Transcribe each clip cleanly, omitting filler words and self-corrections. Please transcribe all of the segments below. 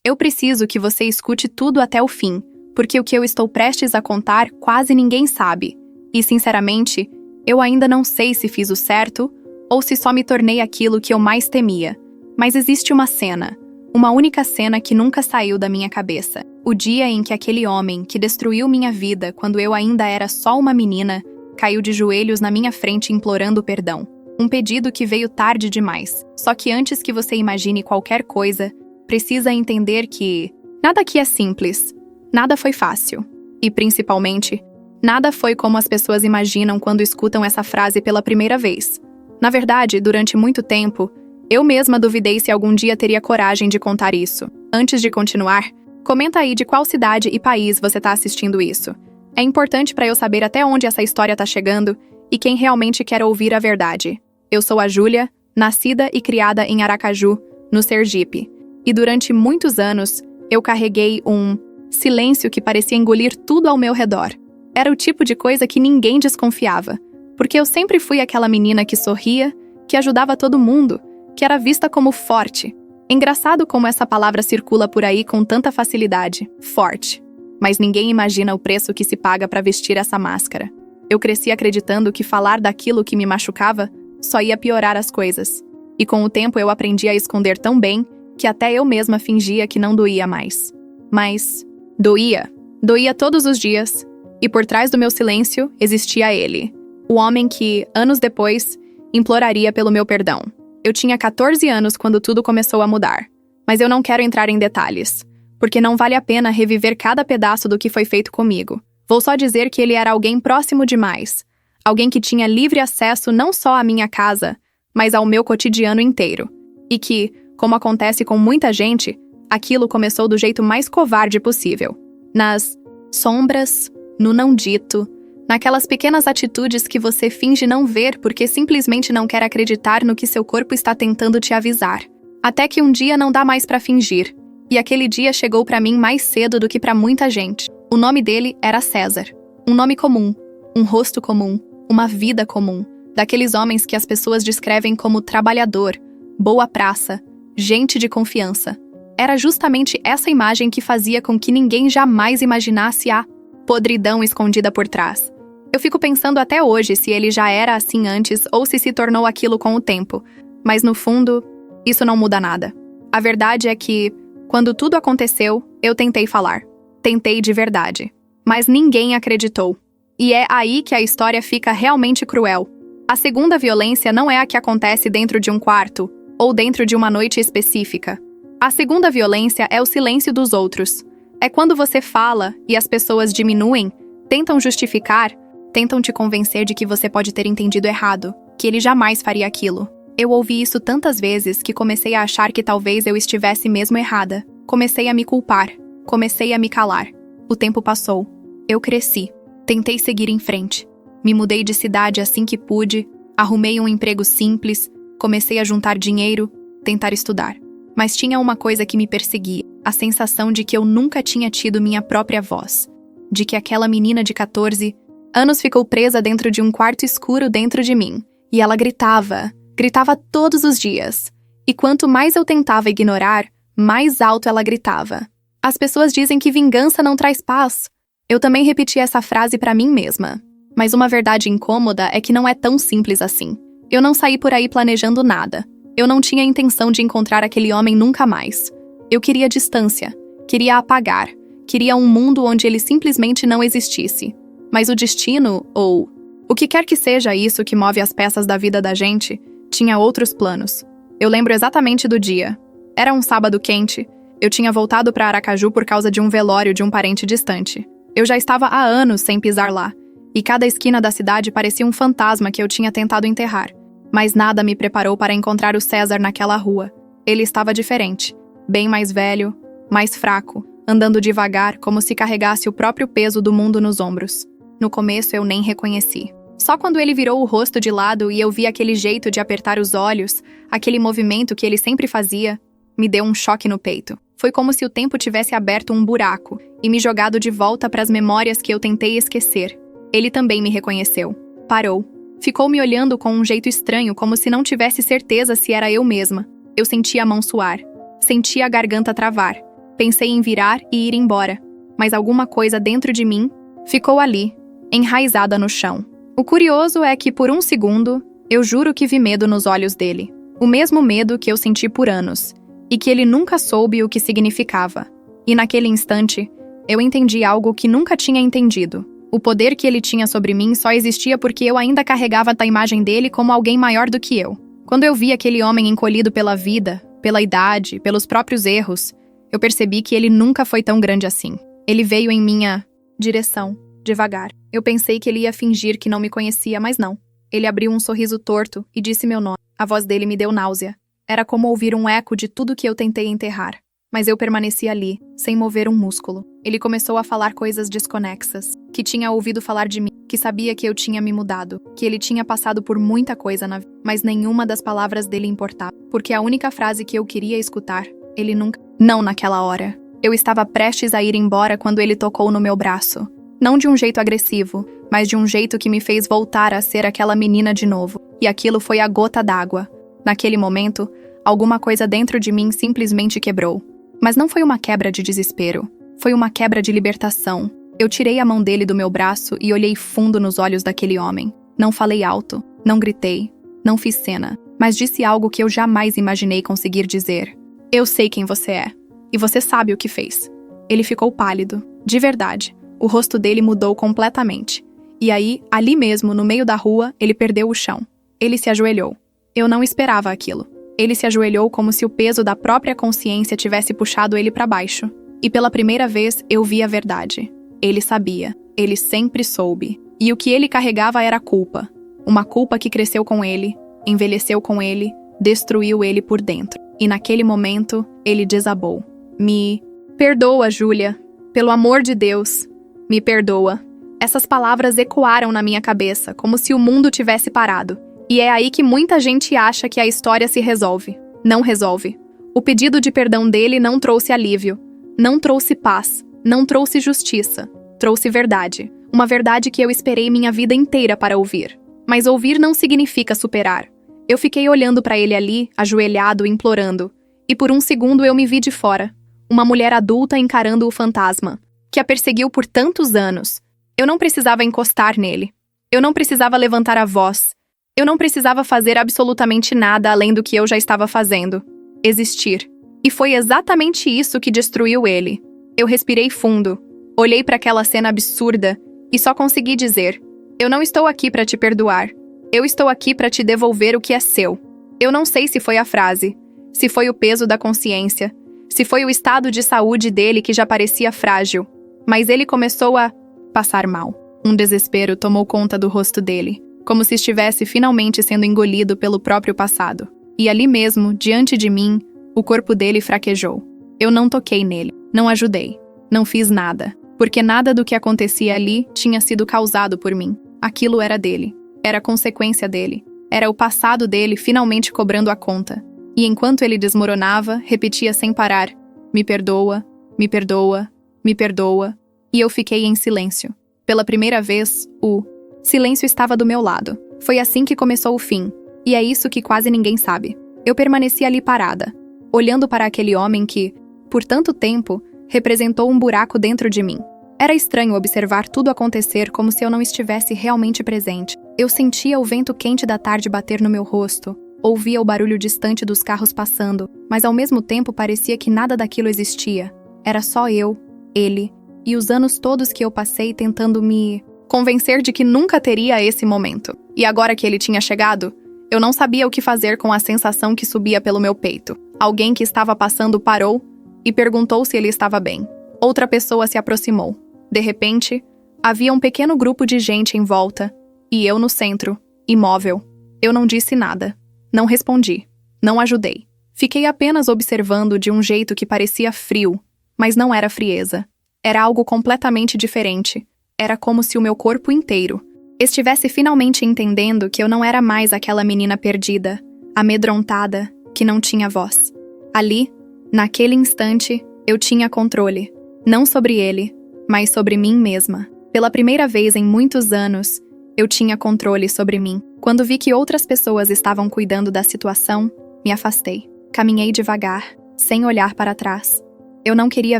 Eu preciso que você escute tudo até o fim, porque o que eu estou prestes a contar quase ninguém sabe. E, sinceramente, eu ainda não sei se fiz o certo ou se só me tornei aquilo que eu mais temia. Mas existe uma cena, uma única cena que nunca saiu da minha cabeça. O dia em que aquele homem que destruiu minha vida quando eu ainda era só uma menina, caiu de joelhos na minha frente implorando perdão. Um pedido que veio tarde demais. Só que antes que você imagine qualquer coisa, precisa entender que nada aqui é simples, nada foi fácil. E, principalmente, nada foi como as pessoas imaginam quando escutam essa frase pela primeira vez. Na verdade, durante muito tempo, eu mesma duvidei se algum dia teria coragem de contar isso. Antes de continuar, comenta aí de qual cidade e país você está assistindo isso. É importante para eu saber até onde essa história está chegando e quem realmente quer ouvir a verdade. Eu sou a Júlia, nascida e criada em Aracaju, no Sergipe. E durante muitos anos, eu carreguei um silêncio que parecia engolir tudo ao meu redor. Era o tipo de coisa que ninguém desconfiava, porque eu sempre fui aquela menina que sorria, que ajudava todo mundo, que era vista como forte. Engraçado como essa palavra circula por aí com tanta facilidade, forte. Mas ninguém imagina o preço que se paga para vestir essa máscara. Eu cresci acreditando que falar daquilo que me machucava só ia piorar as coisas. E com o tempo eu aprendi a esconder tão bem que até eu mesma fingia que não doía mais. Mas doía. Doía todos os dias. E por trás do meu silêncio existia ele. O homem que, anos depois, imploraria pelo meu perdão. Eu tinha 14 anos quando tudo começou a mudar. Mas eu não quero entrar em detalhes, porque não vale a pena reviver cada pedaço do que foi feito comigo. Vou só dizer que ele era alguém próximo demais. Alguém que tinha livre acesso não só à minha casa, mas ao meu cotidiano inteiro. E que, como acontece com muita gente, aquilo começou do jeito mais covarde possível. Nas sombras, no não dito, naquelas pequenas atitudes que você finge não ver porque simplesmente não quer acreditar no que seu corpo está tentando te avisar. Até que um dia não dá mais pra fingir. E aquele dia chegou pra mim mais cedo do que pra muita gente. O nome dele era César. Um nome comum, um rosto comum, uma vida comum. Daqueles homens que as pessoas descrevem como trabalhador, boa praça, gente de confiança. Era justamente essa imagem que fazia com que ninguém jamais imaginasse a podridão escondida por trás. Eu fico pensando até hoje se ele já era assim antes ou se tornou aquilo com o tempo. Mas no fundo, isso não muda nada. A verdade é que, quando tudo aconteceu, eu tentei falar. Tentei de verdade. Mas ninguém acreditou. E é aí que a história fica realmente cruel. A segunda violência não é a que acontece dentro de um quarto ou dentro de uma noite específica. A segunda violência é o silêncio dos outros. É quando você fala e as pessoas diminuem, tentam justificar, tentam te convencer de que você pode ter entendido errado, que ele jamais faria aquilo. Eu ouvi isso tantas vezes que comecei a achar que talvez eu estivesse mesmo errada. Comecei a me culpar. Comecei a me calar. O tempo passou. Eu cresci. Tentei seguir em frente. Me mudei de cidade assim que pude, arrumei um emprego simples, comecei a juntar dinheiro, tentar estudar. Mas tinha uma coisa que me perseguia, a sensação de que eu nunca tinha tido minha própria voz. De que aquela menina de 14 anos ficou presa dentro de um quarto escuro dentro de mim. E ela gritava todos os dias. E quanto mais eu tentava ignorar, mais alto ela gritava. As pessoas dizem que vingança não traz paz. Eu também repeti essa frase pra mim mesma. Mas uma verdade incômoda é que não é tão simples assim. Eu não saí por aí planejando nada. Eu não tinha intenção de encontrar aquele homem nunca mais. Eu queria distância. Queria apagar. Queria um mundo onde ele simplesmente não existisse. Mas o destino, ou o que quer que seja isso que move as peças da vida da gente, tinha outros planos. Eu lembro exatamente do dia. Era um sábado quente. Eu tinha voltado para Aracaju por causa de um velório de um parente distante. Eu já estava há anos sem pisar lá, e cada esquina da cidade parecia um fantasma que eu tinha tentado enterrar. Mas nada me preparou para encontrar o César naquela rua. Ele estava diferente, bem mais velho, mais fraco, andando devagar como se carregasse o próprio peso do mundo nos ombros. No começo eu nem reconheci. Só quando ele virou o rosto de lado e eu vi aquele jeito de apertar os olhos, aquele movimento que ele sempre fazia, me deu um choque no peito. Foi como se o tempo tivesse aberto um buraco e me jogado de volta para as memórias que eu tentei esquecer. Ele também me reconheceu. Parou. Ficou me olhando com um jeito estranho, como se não tivesse certeza se era eu mesma. Eu senti a mão suar. Senti a garganta travar. Pensei em virar e ir embora, mas alguma coisa dentro de mim ficou ali, enraizada no chão. O curioso é que, por um segundo, eu juro que vi medo nos olhos dele. O mesmo medo que eu senti por anos, e que ele nunca soube o que significava. E naquele instante, eu entendi algo que nunca tinha entendido. O poder que ele tinha sobre mim só existia porque eu ainda carregava a imagem dele como alguém maior do que eu. Quando eu vi aquele homem encolhido pela vida, pela idade, pelos próprios erros, eu percebi que ele nunca foi tão grande assim. Ele veio em minha direção, devagar. Eu pensei que ele ia fingir que não me conhecia, mas não. Ele abriu um sorriso torto e disse meu nome. A voz dele me deu náusea. Era como ouvir um eco de tudo que eu tentei enterrar. Mas eu permaneci ali, sem mover um músculo. Ele começou a falar coisas desconexas, que tinha ouvido falar de mim, que sabia que eu tinha me mudado, que ele tinha passado por muita coisa na vida, mas nenhuma das palavras dele importava, porque a única frase que eu queria escutar, ele nunca... Não naquela hora. Eu estava prestes a ir embora quando ele tocou no meu braço. Não de um jeito agressivo, mas de um jeito que me fez voltar a ser aquela menina de novo. E aquilo foi a gota d'água. Naquele momento, alguma coisa dentro de mim simplesmente quebrou. Mas não foi uma quebra de desespero. Foi uma quebra de libertação. Eu tirei a mão dele do meu braço e olhei fundo nos olhos daquele homem. Não falei alto, não gritei, não fiz cena, mas disse algo que eu jamais imaginei conseguir dizer. Eu sei quem você é. E você sabe o que fez. Ele ficou pálido. De verdade. O rosto dele mudou completamente. E aí, ali mesmo, no meio da rua, ele perdeu o chão. Ele se ajoelhou. Eu não esperava aquilo. Ele se ajoelhou como se o peso da própria consciência tivesse puxado ele para baixo. E pela primeira vez, eu vi a verdade. Ele sabia. Ele sempre soube. E o que ele carregava era culpa. Uma culpa que cresceu com ele, envelheceu com ele, destruiu ele por dentro. E naquele momento, ele desabou. Me perdoa, Júlia. Pelo amor de Deus, me perdoa. Essas palavras ecoaram na minha cabeça, como se o mundo tivesse parado. E é aí que muita gente acha que a história se resolve. Não resolve. O pedido de perdão dele não trouxe alívio. Não trouxe paz. Não trouxe justiça. Trouxe verdade. Uma verdade que eu esperei minha vida inteira para ouvir. Mas ouvir não significa superar. Eu fiquei olhando para ele ali, ajoelhado, implorando. E por um segundo eu me vi de fora. Uma mulher adulta encarando o fantasma, que a perseguiu por tantos anos. Eu não precisava encostar nele. Eu não precisava levantar a voz. Eu não precisava fazer absolutamente nada além do que eu já estava fazendo. Existir. E foi exatamente isso que destruiu ele. Eu respirei fundo, olhei para aquela cena absurda e só consegui dizer: eu não estou aqui para te perdoar. Eu estou aqui para te devolver o que é seu. Eu não sei se foi a frase, se foi o peso da consciência, se foi o estado de saúde dele que já parecia frágil, mas ele começou a passar mal. Um desespero tomou conta do rosto dele, como se estivesse finalmente sendo engolido pelo próprio passado. E ali mesmo, diante de mim, o corpo dele fraquejou. Eu não toquei nele, não ajudei, não fiz nada, porque nada do que acontecia ali tinha sido causado por mim. Aquilo era dele, era consequência dele, era o passado dele finalmente cobrando a conta. E enquanto ele desmoronava, repetia sem parar: me perdoa, me perdoa, me perdoa. E eu fiquei em silêncio. Pela primeira vez, o silêncio estava do meu lado. Foi assim que começou o fim. E é isso que quase ninguém sabe. Eu permaneci ali parada, olhando para aquele homem que, por tanto tempo, representou um buraco dentro de mim. Era estranho observar tudo acontecer como se eu não estivesse realmente presente. Eu sentia o vento quente da tarde bater no meu rosto, ouvia o barulho distante dos carros passando, mas ao mesmo tempo parecia que nada daquilo existia. Era só eu, ele, e os anos todos que eu passei tentando me convencer de que nunca teria esse momento. E agora que ele tinha chegado, eu não sabia o que fazer com a sensação que subia pelo meu peito. Alguém que estava passando parou e perguntou se ele estava bem. Outra pessoa se aproximou. De repente, havia um pequeno grupo de gente em volta, e eu no centro, imóvel. Eu não disse nada. Não respondi. Não ajudei. Fiquei apenas observando de um jeito que parecia frio, mas não era frieza. Era algo completamente diferente. Era como se o meu corpo inteiro estivesse finalmente entendendo que eu não era mais aquela menina perdida, amedrontada, que não tinha voz. Ali, naquele instante, eu tinha controle. Não sobre ele, mas sobre mim mesma. Pela primeira vez em muitos anos, eu tinha controle sobre mim. Quando vi que outras pessoas estavam cuidando da situação, me afastei. Caminhei devagar, sem olhar para trás. Eu não queria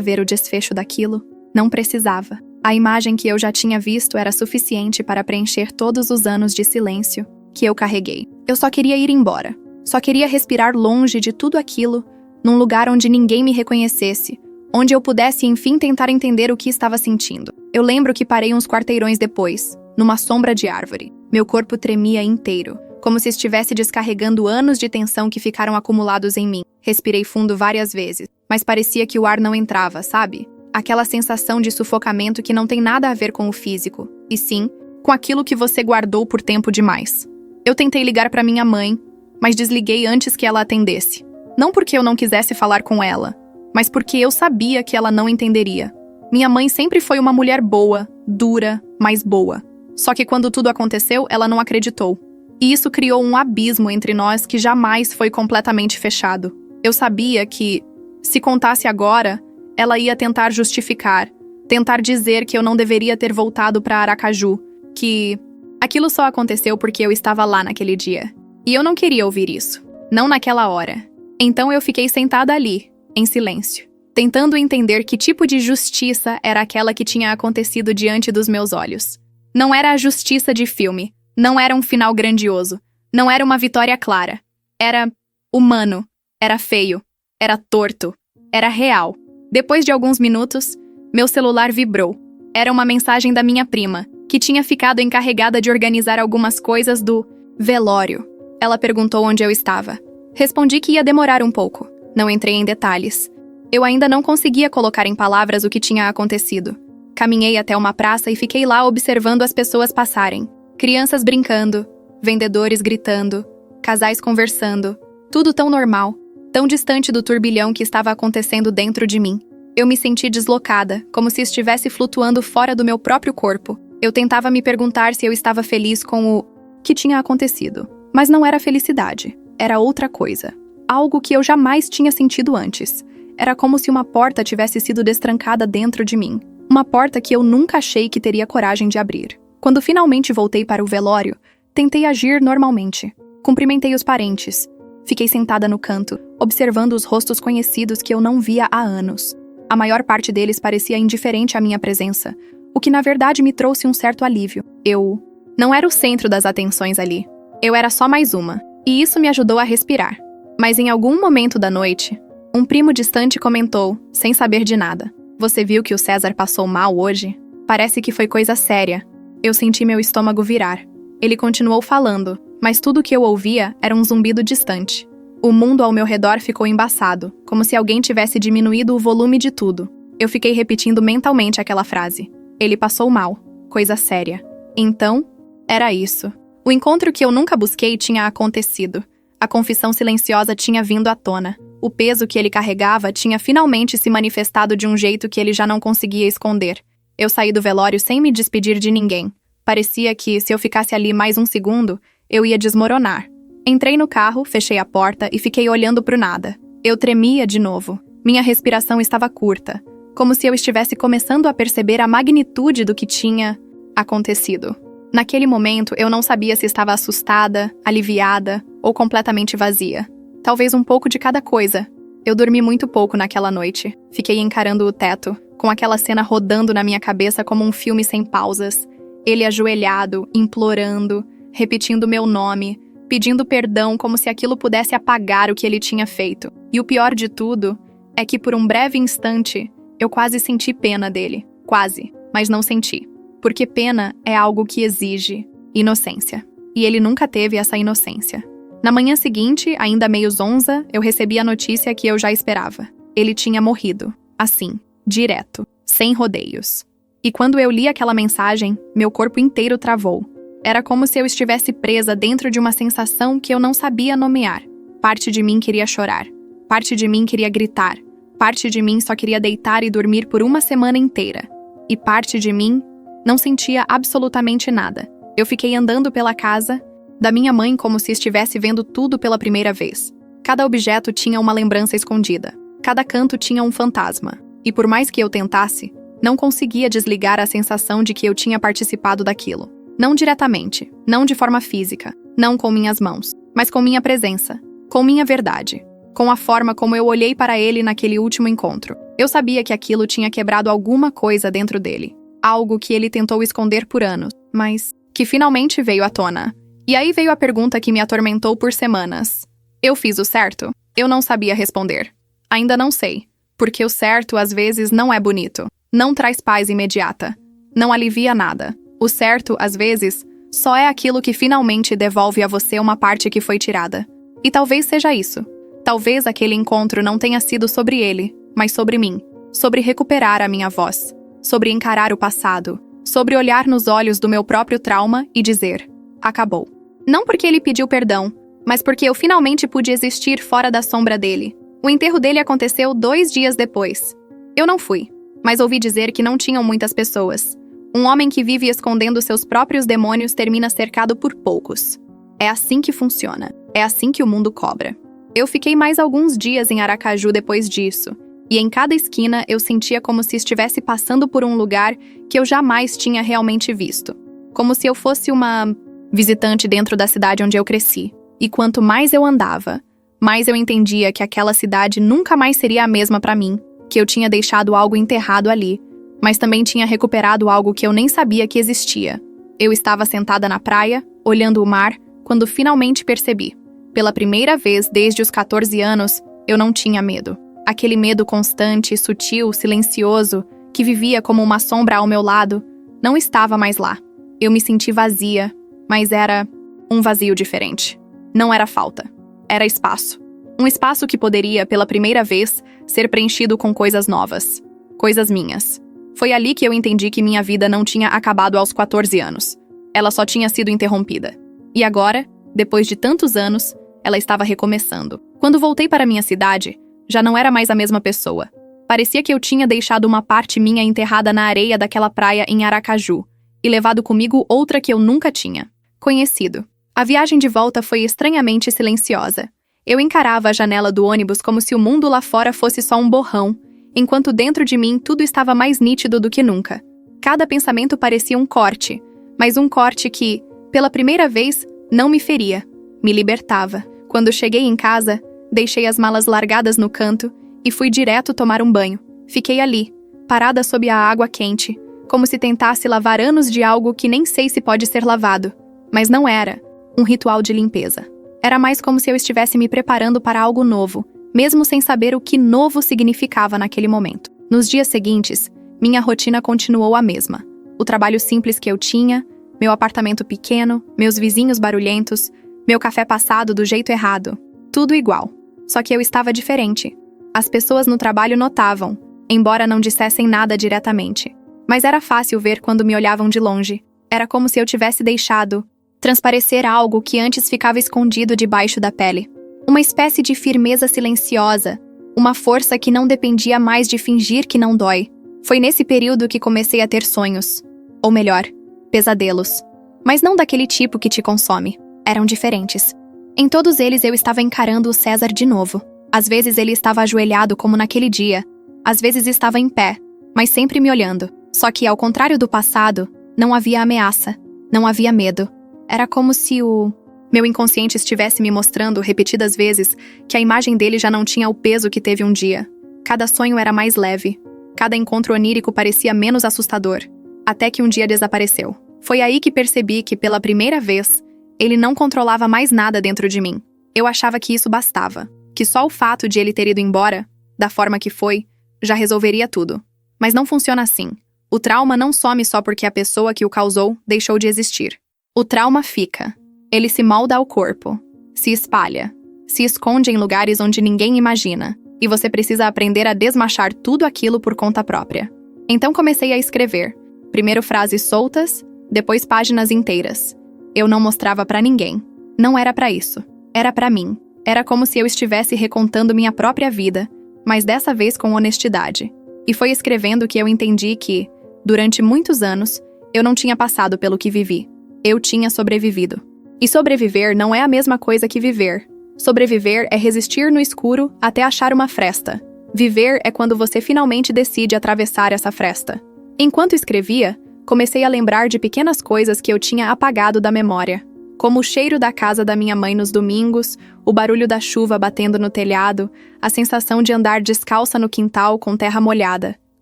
ver o desfecho daquilo. Não precisava. A imagem que eu já tinha visto era suficiente para preencher todos os anos de silêncio que eu carreguei. Eu só queria ir embora. Só queria respirar longe de tudo aquilo, num lugar onde ninguém me reconhecesse, onde eu pudesse enfim tentar entender o que estava sentindo. Eu lembro que parei uns quarteirões depois, numa sombra de árvore. Meu corpo tremia inteiro, como se estivesse descarregando anos de tensão que ficaram acumulados em mim. Respirei fundo várias vezes, mas parecia que o ar não entrava, sabe? Aquela sensação de sufocamento que não tem nada a ver com o físico, e sim, com aquilo que você guardou por tempo demais. Eu tentei ligar para minha mãe, mas desliguei antes que ela atendesse. Não porque eu não quisesse falar com ela, mas porque eu sabia que ela não entenderia. Minha mãe sempre foi uma mulher boa, dura, mas boa. Só que quando tudo aconteceu, ela não acreditou. E isso criou um abismo entre nós que jamais foi completamente fechado. Eu sabia que, se contasse agora, ela ia tentar justificar, tentar dizer que eu não deveria ter voltado para Aracaju, que aquilo só aconteceu porque eu estava lá naquele dia. E eu não queria ouvir isso, não naquela hora. Então eu fiquei sentada ali, em silêncio, tentando entender que tipo de justiça era aquela que tinha acontecido diante dos meus olhos. Não era a justiça de filme, não era um final grandioso, não era uma vitória clara. Era humano, era feio, era torto, era real. Depois de alguns minutos, meu celular vibrou. Era uma mensagem da minha prima, que tinha ficado encarregada de organizar algumas coisas do velório. Ela perguntou onde eu estava. Respondi que ia demorar um pouco. Não entrei em detalhes. Eu ainda não conseguia colocar em palavras o que tinha acontecido. Caminhei até uma praça e fiquei lá observando as pessoas passarem. Crianças brincando, vendedores gritando, casais conversando. Tudo tão normal, tão distante do turbilhão que estava acontecendo dentro de mim. Eu me senti deslocada, como se estivesse flutuando fora do meu próprio corpo. Eu tentava me perguntar se eu estava feliz com o que tinha acontecido. Mas não era felicidade, era outra coisa. Algo que eu jamais tinha sentido antes. Era como se uma porta tivesse sido destrancada dentro de mim. Uma porta que eu nunca achei que teria coragem de abrir. Quando finalmente voltei para o velório, tentei agir normalmente. Cumprimentei os parentes. Fiquei sentada no canto, observando os rostos conhecidos que eu não via há anos. A maior parte deles parecia indiferente à minha presença, o que na verdade me trouxe um certo alívio. Eu não era o centro das atenções ali. Eu era só mais uma, e isso me ajudou a respirar. Mas em algum momento da noite, um primo distante comentou, sem saber de nada: "Você viu que o César passou mal hoje? Parece que foi coisa séria." Eu senti meu estômago virar. Ele continuou falando, mas tudo o que eu ouvia era um zumbido distante. O mundo ao meu redor ficou embaçado, como se alguém tivesse diminuído o volume de tudo. Eu fiquei repetindo mentalmente aquela frase. Ele passou mal. Coisa séria. Então, era isso. O encontro que eu nunca busquei tinha acontecido. A confissão silenciosa tinha vindo à tona. O peso que ele carregava tinha finalmente se manifestado de um jeito que ele já não conseguia esconder. Eu saí do velório sem me despedir de ninguém. Parecia que, se eu ficasse ali mais um segundo, eu ia desmoronar. Entrei no carro, fechei a porta e fiquei olhando pro nada. Eu tremia de novo. Minha respiração estava curta, como se eu estivesse começando a perceber a magnitude do que tinha acontecido. Naquele momento, eu não sabia se estava assustada, aliviada ou completamente vazia. Talvez um pouco de cada coisa. Eu dormi muito pouco naquela noite. Fiquei encarando o teto, com aquela cena rodando na minha cabeça como um filme sem pausas. Ele ajoelhado, implorando, repetindo meu nome, pedindo perdão como se aquilo pudesse apagar o que ele tinha feito. E o pior de tudo é que por um breve instante eu quase senti pena dele. Quase, mas não senti. Porque pena é algo que exige inocência. E ele nunca teve essa inocência. Na manhã seguinte, ainda meio zonza, eu recebi a notícia que eu já esperava. Ele tinha morrido. Assim, direto, sem rodeios. E quando eu li aquela mensagem, meu corpo inteiro travou. Era como se eu estivesse presa dentro de uma sensação que eu não sabia nomear. Parte de mim queria chorar. Parte de mim queria gritar. Parte de mim só queria deitar e dormir por uma semana inteira. E parte de mim não sentia absolutamente nada. Eu fiquei andando pela casa da minha mãe como se estivesse vendo tudo pela primeira vez. Cada objeto tinha uma lembrança escondida. Cada canto tinha um fantasma. E por mais que eu tentasse, não conseguia desligar a sensação de que eu tinha participado daquilo. Não diretamente, não de forma física, não com minhas mãos, mas com minha presença, com minha verdade, com a forma como eu olhei para ele naquele último encontro. Eu sabia que aquilo tinha quebrado alguma coisa dentro dele. Algo que ele tentou esconder por anos, mas que finalmente veio à tona. E aí veio a pergunta que me atormentou por semanas. Eu fiz o certo? Eu não sabia responder. Ainda não sei. Porque o certo, às vezes, não é bonito. Não traz paz imediata. Não alivia nada. O certo, às vezes, só é aquilo que finalmente devolve a você uma parte que foi tirada. E talvez seja isso. Talvez aquele encontro não tenha sido sobre ele, mas sobre mim. Sobre recuperar a minha voz. Sobre encarar o passado. Sobre olhar nos olhos do meu próprio trauma e dizer: acabou. Não porque ele pediu perdão, mas porque eu finalmente pude existir fora da sombra dele. O enterro dele aconteceu 2 dias depois. Eu não fui, mas ouvi dizer que não tinham muitas pessoas. Um homem que vive escondendo seus próprios demônios termina cercado por poucos. É assim que funciona. É assim que o mundo cobra. Eu fiquei mais alguns dias em Aracaju depois disso, e em cada esquina eu sentia como se estivesse passando por um lugar que eu jamais tinha realmente visto. Como se eu fosse uma visitante dentro da cidade onde eu cresci. E quanto mais eu andava, mais eu entendia que aquela cidade nunca mais seria a mesma para mim, que eu tinha deixado algo enterrado ali, mas também tinha recuperado algo que eu nem sabia que existia. Eu estava sentada na praia, olhando o mar, quando finalmente percebi. Pela primeira vez desde os 14 anos, eu não tinha medo. Aquele medo constante, sutil, silencioso, que vivia como uma sombra ao meu lado, não estava mais lá. Eu me senti vazia, mas era um vazio diferente. Não era falta. Era espaço. Um espaço que poderia, pela primeira vez, ser preenchido com coisas novas. Coisas minhas. Foi ali que eu entendi que minha vida não tinha acabado aos 14 anos. Ela só tinha sido interrompida. E agora, depois de tantos anos, ela estava recomeçando. Quando voltei para minha cidade, já não era mais a mesma pessoa. Parecia que eu tinha deixado uma parte minha enterrada na areia daquela praia em Aracaju e levado comigo outra que eu nunca tinha conhecido. A viagem de volta foi estranhamente silenciosa. Eu encarava a janela do ônibus como se o mundo lá fora fosse só um borrão, enquanto dentro de mim tudo estava mais nítido do que nunca. Cada pensamento parecia um corte, mas um corte que, pela primeira vez, não me feria, me libertava. Quando cheguei em casa, deixei as malas largadas no canto e fui direto tomar um banho. Fiquei ali, parada sob a água quente, como se tentasse lavar anos de algo que nem sei se pode ser lavado. Mas não era um ritual de limpeza. Era mais como se eu estivesse me preparando para algo novo, mesmo sem saber o que novo significava naquele momento. Nos dias seguintes, minha rotina continuou a mesma. O trabalho simples que eu tinha, meu apartamento pequeno, meus vizinhos barulhentos, meu café passado do jeito errado. Tudo igual. Só que eu estava diferente. As pessoas no trabalho notavam, embora não dissessem nada diretamente. Mas era fácil ver quando me olhavam de longe. Era como se eu tivesse deixado transparecer algo que antes ficava escondido debaixo da pele. Uma espécie de firmeza silenciosa, uma força que não dependia mais de fingir que não dói. Foi nesse período que comecei a ter sonhos. Ou melhor, pesadelos. Mas não daquele tipo que te consome. Eram diferentes. Em todos eles eu estava encarando o César de novo. Às vezes ele estava ajoelhado como naquele dia. Às vezes estava em pé, mas sempre me olhando. Só que, ao contrário do passado, não havia ameaça. Não havia medo. Era como se o meu inconsciente estivesse me mostrando repetidas vezes que a imagem dele já não tinha o peso que teve um dia. Cada sonho era mais leve. Cada encontro onírico parecia menos assustador. Até que um dia desapareceu. Foi aí que percebi que, pela primeira vez, ele não controlava mais nada dentro de mim. Eu achava que isso bastava. Que só o fato de ele ter ido embora, da forma que foi, já resolveria tudo. Mas não funciona assim. O trauma não some só porque a pessoa que o causou deixou de existir. O trauma fica. Ele se molda ao corpo, se espalha, se esconde em lugares onde ninguém imagina, e você precisa aprender a desmachar tudo aquilo por conta própria. Então comecei a escrever. Primeiro frases soltas, depois páginas inteiras. Eu não mostrava pra ninguém. Não era pra isso. Era pra mim. Era como se eu estivesse recontando minha própria vida, mas dessa vez com honestidade. E foi escrevendo que eu entendi que, durante muitos anos, eu não tinha passado pelo que vivi. Eu tinha sobrevivido. E sobreviver não é a mesma coisa que viver. Sobreviver é resistir no escuro até achar uma fresta. Viver é quando você finalmente decide atravessar essa fresta. Enquanto escrevia, comecei a lembrar de pequenas coisas que eu tinha apagado da memória. como o cheiro da casa da minha mãe nos domingos, o barulho da chuva batendo no telhado, a sensação de andar descalça no quintal com terra molhada.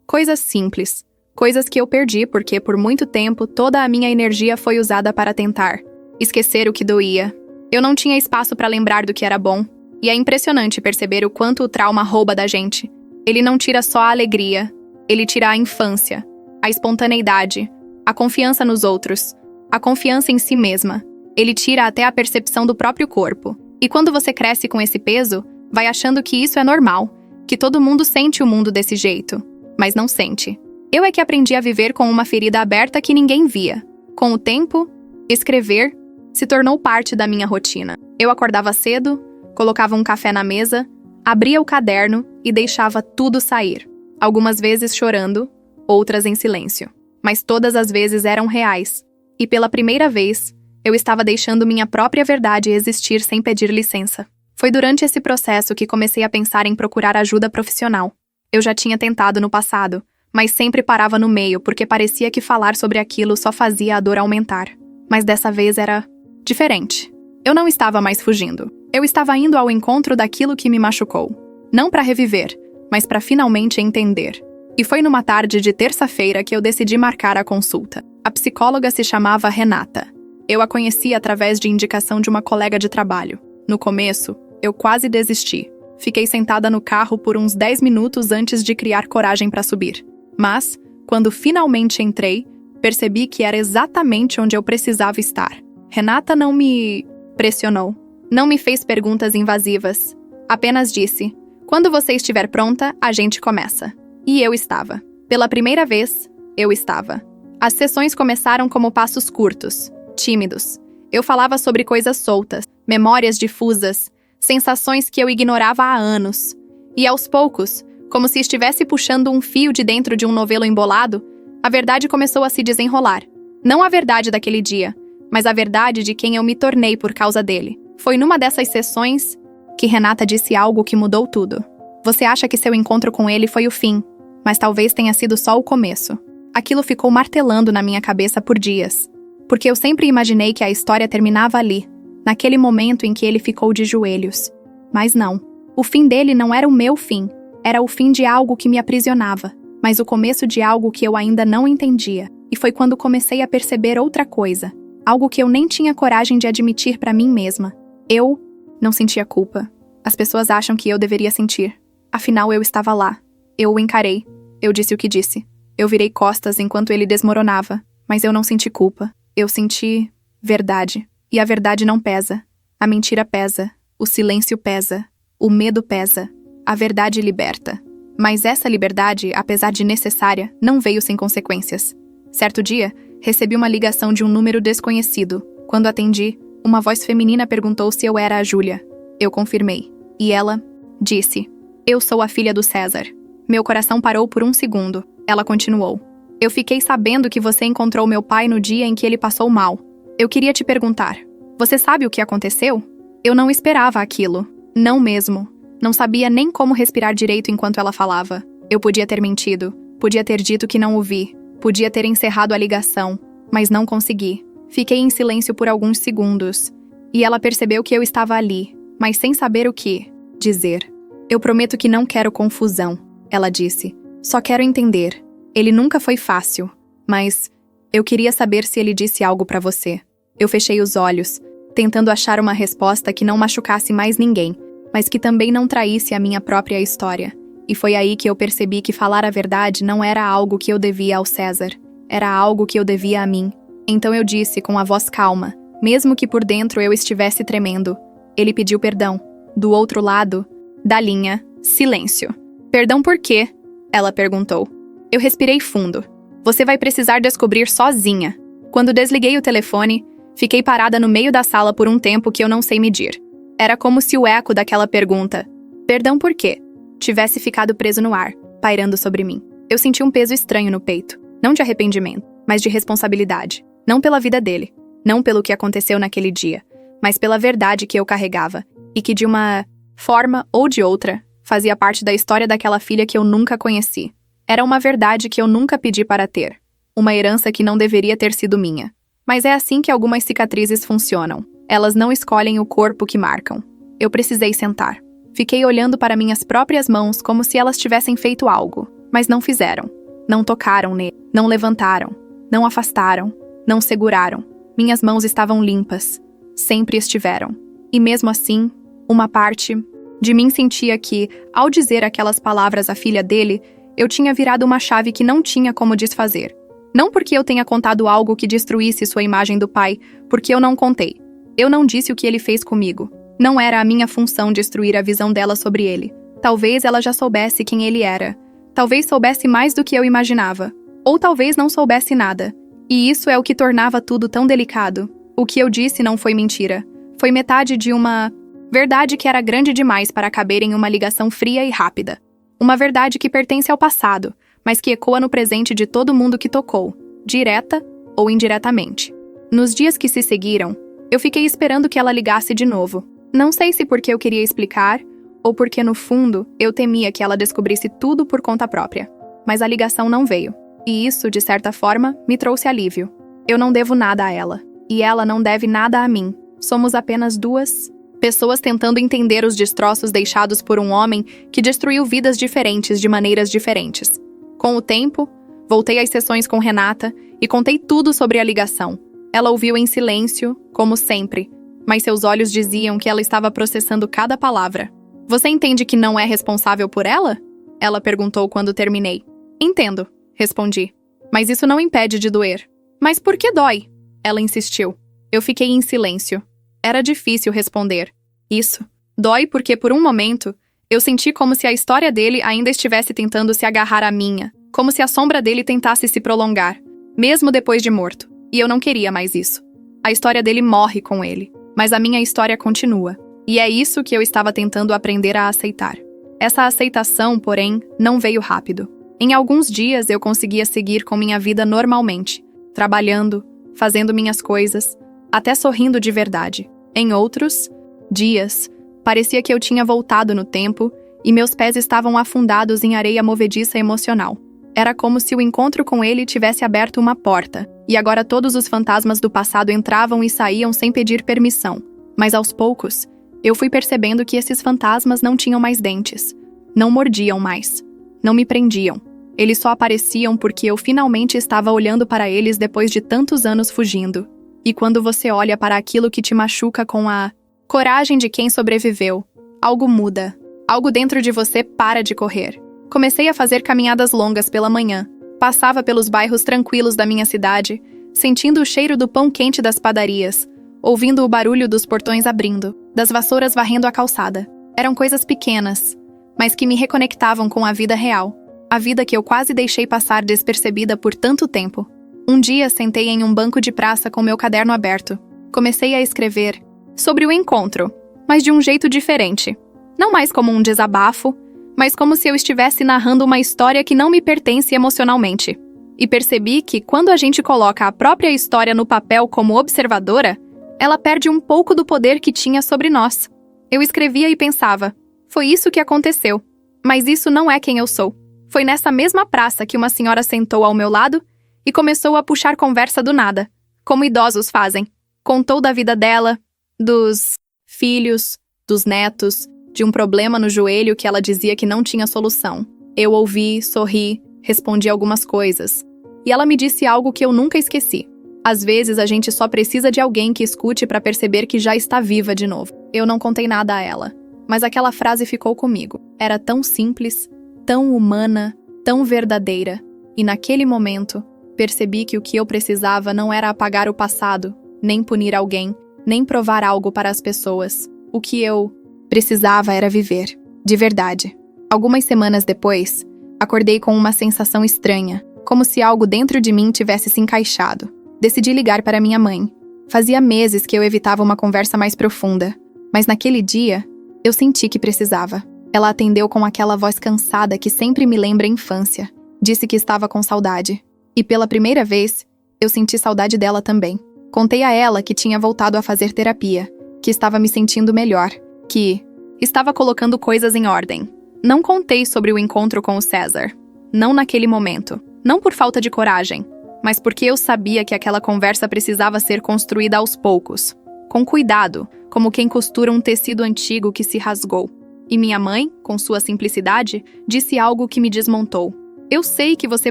Coisas simples. Coisas que eu perdi porque, por muito tempo, toda a minha energia foi usada para tentar esquecer o que doía. Eu não tinha espaço para lembrar do que era bom. E é impressionante perceber o quanto o trauma rouba da gente. Ele não tira só a alegria, ele tira a infância, a espontaneidade, a confiança nos outros, a confiança em si mesma. Ele tira até a percepção do próprio corpo. E quando você cresce com esse peso, vai achando que isso é normal, que todo mundo sente o mundo desse jeito. Mas não sente. Eu é que aprendi a viver com uma ferida aberta que ninguém via. Com o tempo, escrever se tornou parte da minha rotina. Eu acordava cedo, colocava um café na mesa, abria o caderno e deixava tudo sair. Algumas vezes chorando, outras em silêncio. Mas todas as vezes eram reais. E pela primeira vez, eu estava deixando minha própria verdade existir sem pedir licença. Foi durante esse processo que comecei a pensar em procurar ajuda profissional. Eu já tinha tentado no passado, mas sempre parava no meio porque parecia que falar sobre aquilo só fazia a dor aumentar. Mas dessa vez era diferente. Eu não estava mais fugindo. Eu estava indo ao encontro daquilo que me machucou. Não para reviver, mas para finalmente entender. E foi numa tarde de terça-feira que eu decidi marcar a consulta. A psicóloga se chamava Renata. Eu a conheci através de indicação de uma colega de trabalho. No começo, eu quase desisti. Fiquei sentada no carro por uns 10 minutos antes de criar coragem para subir. Mas, quando finalmente entrei, percebi que era exatamente onde eu precisava estar. Renata não me pressionou. Não me fez perguntas invasivas. Apenas disse: "Quando você estiver pronta, a gente começa." E eu estava. Pela primeira vez, eu estava. As sessões começaram como passos curtos, tímidos. Eu falava sobre coisas soltas, memórias difusas, sensações que eu ignorava há anos. E aos poucos, como se estivesse puxando um fio de dentro de um novelo embolado, a verdade começou a se desenrolar. Não a verdade daquele dia, mas a verdade de quem eu me tornei por causa dele. Foi numa dessas sessões que Renata disse algo que mudou tudo. Você acha que seu encontro com ele foi o fim, mas talvez tenha sido só o começo. Aquilo ficou martelando na minha cabeça por dias, porque eu sempre imaginei que a história terminava ali, naquele momento em que ele ficou de joelhos. Mas não. O fim dele não era o meu fim, era o fim de algo que me aprisionava, mas o começo de algo que eu ainda não entendia. E foi quando comecei a perceber outra coisa, algo que eu nem tinha coragem de admitir para mim mesma. Eu não sentia culpa. As pessoas acham que eu deveria sentir. Afinal, eu estava lá. Eu o encarei. Eu disse o que disse. Eu virei costas enquanto ele desmoronava. Mas eu não senti culpa. Eu senti verdade. E a verdade não pesa. A mentira pesa. O silêncio pesa. O medo pesa. A verdade liberta. Mas essa liberdade, apesar de necessária, não veio sem consequências. Certo dia, recebi uma ligação de um número desconhecido. Quando atendi, uma voz feminina perguntou se eu era a Júlia. Eu confirmei. E ela disse: "Eu sou a filha do César." Meu coração parou por um segundo. Ela continuou: "Eu fiquei sabendo que você encontrou meu pai no dia em que ele passou mal. Eu queria te perguntar, você sabe o que aconteceu?" Eu não esperava aquilo. Não mesmo. Não sabia nem como respirar direito enquanto ela falava. Eu podia ter mentido. Podia ter dito que não ouvi. Podia ter encerrado a ligação. Mas não consegui. Fiquei em silêncio por alguns segundos. E ela percebeu que eu estava ali, mas sem saber o que dizer. "Eu prometo que não quero confusão," ela disse. "Só quero entender. Ele nunca foi fácil, mas eu queria saber se ele disse algo pra você." Eu fechei os olhos, tentando achar uma resposta que não machucasse mais ninguém, mas que também não traísse a minha própria história. E foi aí que eu percebi que falar a verdade não era algo que eu devia ao César. Era algo que eu devia a mim. Então eu disse com a voz calma, mesmo que por dentro eu estivesse tremendo. Ele pediu perdão. Do outro lado da linha, silêncio. "Perdão por quê?" ela perguntou. Eu respirei fundo. "Você vai precisar descobrir sozinha." Quando desliguei o telefone, fiquei parada no meio da sala por um tempo que eu não sei medir. Era como se o eco daquela pergunta, "Perdão por quê?", tivesse ficado preso no ar, pairando sobre mim. Eu senti um peso estranho no peito, não de arrependimento, mas de responsabilidade. Não pela vida dele, não pelo que aconteceu naquele dia, mas pela verdade que eu carregava, e que de uma forma ou de outra, fazia parte da história daquela filha que eu nunca conheci. Era uma verdade que eu nunca pedi para ter. Uma herança que não deveria ter sido minha. Mas é assim que algumas cicatrizes funcionam. Elas não escolhem o corpo que marcam. Eu precisei sentar. Fiquei olhando para minhas próprias mãos como se elas tivessem feito algo, mas não fizeram. Não tocaram nele, não levantaram, não afastaram, não seguraram. Minhas mãos estavam limpas. Sempre estiveram. E mesmo assim, uma parte de mim sentia que, ao dizer aquelas palavras à filha dele, eu tinha virado uma chave que não tinha como desfazer. Não porque eu tenha contado algo que destruísse sua imagem do pai, porque eu não contei. Eu não disse o que ele fez comigo. Não era a minha função destruir a visão dela sobre ele. Talvez ela já soubesse quem ele era. Talvez soubesse mais do que eu imaginava. Ou talvez não soubesse nada. E isso é o que tornava tudo tão delicado. O que eu disse não foi mentira. Foi metade de uma verdade que era grande demais para caber em uma ligação fria e rápida. Uma verdade que pertence ao passado, mas que ecoa no presente de todo mundo que tocou, direta ou indiretamente. Nos dias que se seguiram, eu fiquei esperando que ela ligasse de novo. Não sei se porque eu queria explicar, ou porque no fundo eu temia que ela descobrisse tudo por conta própria. Mas a ligação não veio. E isso, de certa forma, me trouxe alívio. Eu não devo nada a ela. E ela não deve nada a mim. Somos apenas duas pessoas tentando entender os destroços deixados por um homem que destruiu vidas diferentes de maneiras diferentes. Com o tempo, voltei às sessões com Renata e contei tudo sobre a ligação. Ela ouviu em silêncio, como sempre, mas seus olhos diziam que ela estava processando cada palavra. Você entende que não é responsável por ela? Ela perguntou quando terminei. Entendo, respondi. Mas isso não impede de doer. Mas por que dói? Ela insistiu. Eu fiquei em silêncio. Era difícil responder. Isso. Dói porque, por um momento, eu senti como se a história dele ainda estivesse tentando se agarrar à minha. Como se a sombra dele tentasse se prolongar, mesmo depois de morto. E eu não queria mais isso. A história dele morre com ele. Mas a minha história continua. E é isso que eu estava tentando aprender a aceitar. Essa aceitação, porém, não veio rápido. Em alguns dias eu conseguia seguir com minha vida normalmente, trabalhando, fazendo minhas coisas, até sorrindo de verdade. Em outros dias, parecia que eu tinha voltado no tempo e meus pés estavam afundados em areia movediça emocional. Era como se o encontro com ele tivesse aberto uma porta, e agora todos os fantasmas do passado entravam e saíam sem pedir permissão. Mas aos poucos, eu fui percebendo que esses fantasmas não tinham mais dentes, não mordiam mais, não me prendiam. Eles só apareciam porque eu finalmente estava olhando para eles depois de tantos anos fugindo. E quando você olha para aquilo que te machuca com a coragem de quem sobreviveu, algo muda. Algo dentro de você para de correr. Comecei a fazer caminhadas longas pela manhã. Passava pelos bairros tranquilos da minha cidade, sentindo o cheiro do pão quente das padarias, ouvindo o barulho dos portões abrindo, das vassouras varrendo a calçada. Eram coisas pequenas, mas que me reconectavam com a vida real. A vida que eu quase deixei passar despercebida por tanto tempo. Um dia sentei em um banco de praça com meu caderno aberto. Comecei a escrever sobre o encontro, mas de um jeito diferente. Não mais como um desabafo, mas como se eu estivesse narrando uma história que não me pertence emocionalmente. E percebi que, quando a gente coloca a própria história no papel como observadora, ela perde um pouco do poder que tinha sobre nós. Eu escrevia e pensava, foi isso que aconteceu. Mas isso não é quem eu sou. Foi nessa mesma praça que uma senhora sentou ao meu lado e começou a puxar conversa do nada, como idosos fazem. Contou da vida dela, dos filhos, dos netos, de um problema no joelho que ela dizia que não tinha solução. Eu ouvi, sorri, respondi algumas coisas. E ela me disse algo que eu nunca esqueci. Às vezes a gente só precisa de alguém que escute para perceber que já está viva de novo. Eu não contei nada a ela, mas aquela frase ficou comigo. Era tão simples, tão humana, tão verdadeira. E naquele momento, percebi que o que eu precisava não era apagar o passado, nem punir alguém, nem provar algo para as pessoas. O que eu precisava era viver, de verdade. Algumas semanas depois, acordei com uma sensação estranha, como se algo dentro de mim tivesse se encaixado. Decidi ligar para minha mãe. Fazia meses que eu evitava uma conversa mais profunda, mas naquele dia, eu senti que precisava. Ela atendeu com aquela voz cansada que sempre me lembra a infância. Disse que estava com saudade. E pela primeira vez, eu senti saudade dela também. Contei a ela que tinha voltado a fazer terapia, que estava me sentindo melhor, que estava colocando coisas em ordem. Não contei sobre o encontro com o César. Não naquele momento. Não por falta de coragem, mas porque eu sabia que aquela conversa precisava ser construída aos poucos, com cuidado, como quem costura um tecido antigo que se rasgou. E minha mãe, com sua simplicidade, disse algo que me desmontou. Eu sei que você